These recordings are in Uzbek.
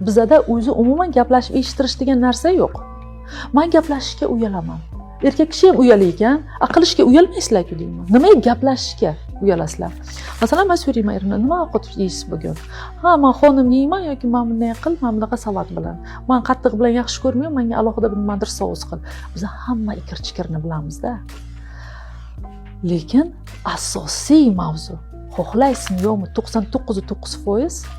bizada o'zi umuman gaplashib eshittirish degan narsa yo'q. Men gaplashishga uyalaman. Erkak kishi ham uyali ekan, qilishga uyalmaysizlar-ku deyman. Nimaga gaplashishga uyalasizlar? Masalan, men so'rayman erimni, nima ovqat yeysiz bugun? Ha, men xonim yeyman yoki men bunday qil, men bunaqa salat bilan. Men qattiq bilan yaxshi ko'rmayman, menga alohida nimadir sous qil. Biz hamma ikir-chikirni bilamiz-da. Lekin asosiy mavzu, xohlaysizmi yo'qmi, 99.9%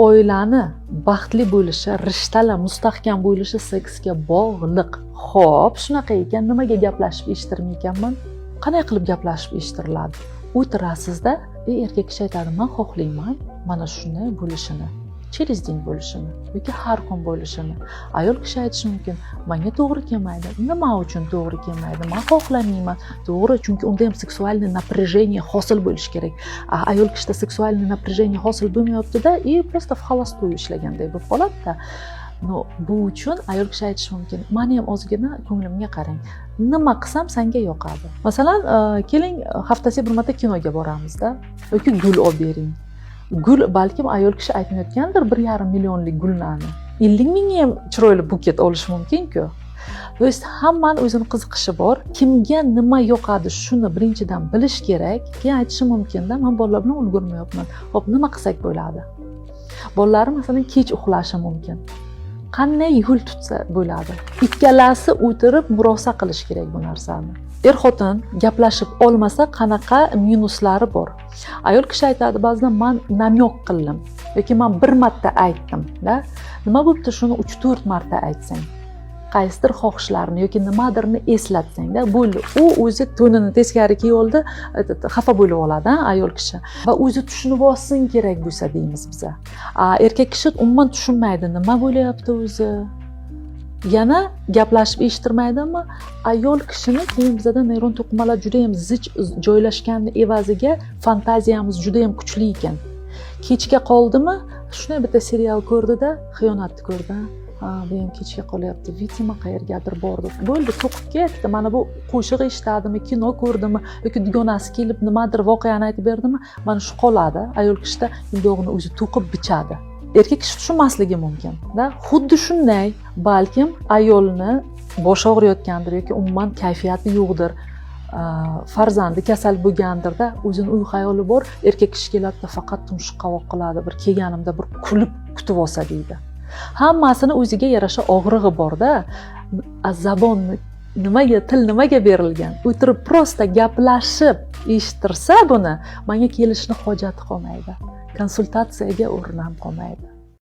oilani baxtli bo'lishi, rishtalar mustahkam bo'lishi seksga bog'liq. Xo'p, shunaqa ekan, nimaga gaplashib eshittirmaykanman? Qanday qilib gaplashib eshittiriladi? O'tirasizda, erkak kishi aytadi, men xohlayman mana shunday bo'lishini, через день bo'lishini yoki har kun bo'lishini. Ayol kishi aytishi mumkin, menga to'g'ri kelmaydi. Nima uchun to'g'ri kelmaydi? Men xohlamayman. To'g'ri, chunki unda ham seksualniy напряжение hosil bo'lishi kerak. Ayol kishida seksualniy напряжение hosil bo'lmayapti-da, просто в холостую ishlaganday bo'lib qoladi-da. No, bu uchun ayol kishi aytishi mumkin, meni ham ozgina ko'nglimga qarang. Nima qilsam senga yoqadi? Masalan, keling haftasiga bir marta kinoga boramizda yoki gul olib bering. Gul balkim ayol kishi aytmayotgandir 1,5 millionlik gullarni. 50 mingga ham chiroyli buket olish mumkin-ku. To есть hammaning o'zini qiziqishi bor. Kimga nima yoqadi, shuni birinchidan bilish kerak. Keyin aytishi mumkin-da, men bolalar bilan ulgurmayapman. Xo'p, nima qilsak bo'ladi? Bolalarim masalan kech uxlashi mumkin. Qanday yo'l tutsa bo'ladi? Ikkalasi o'tirib murosa qilish kerak bu narsani. Er-xotin gaplashib olmasa qanaqa minuslari bor? Ayol kishi aytadi, ba'zida men namyoq qildim yoki men bir marta aytdim-da. Nima bo'pti, shuni 3-4 marta aytsang? Qaysidir xohishlarini yoki nimadirni eslatsang-da, bo'ldi. U o'zi tonini teskari kiyoldi, xafa bo'lib oladi, ayol kishi. Va o'zi tushunib olsin kerak bo'lsa deymiz biz. Erkak kishi umuman tushunmaydi, nima bo'layapti o'zi. Yana gaplashib eshittirmaydimi? Ayol kishini keyin bizda neyron to'qimalar juda ham zich joylashgani evaziga fantaziyamiz juda ham kuchli ekan. Kechga qoldimi, shunday bitta serial ko'rdi-da, xiyonatni ko'rdi. Bu ham kechga qolyapti, vidimo qayergadir bordi. Bo'ldi, to'qib ketdi. Mana bu qo'shiq eshitadimi, kino ko'rdimi yoki dugonasi kelib nimadir voqeani aytib berdimi, mana shu qoladi. Ayol kishida yog'ini o'zi to'qib bichadi. Erkak kishi tushunmasligi mumkin-da. Xuddi shunday, balkim ayolni boshi og'riyotgandir yoki umuman kayfiyati yo'qdir. Farzandi kasal bo'lgandir-da, o'zini uy xayoli bor. Erkak kishi keladi, faqat tumshuq qavoq qiladi, bir kelganimda bir kulib kutib olsa deydi. Hammasini o'ziga yarasha og'rig'i bor-da. Zabonni nimaga, til nimaga berilgan? O'tirib prosta gaplashib eshittirsa buni, menga kelishni hojati qolmaydi. Konsultatsiyaga o'rin ham qolmaydi.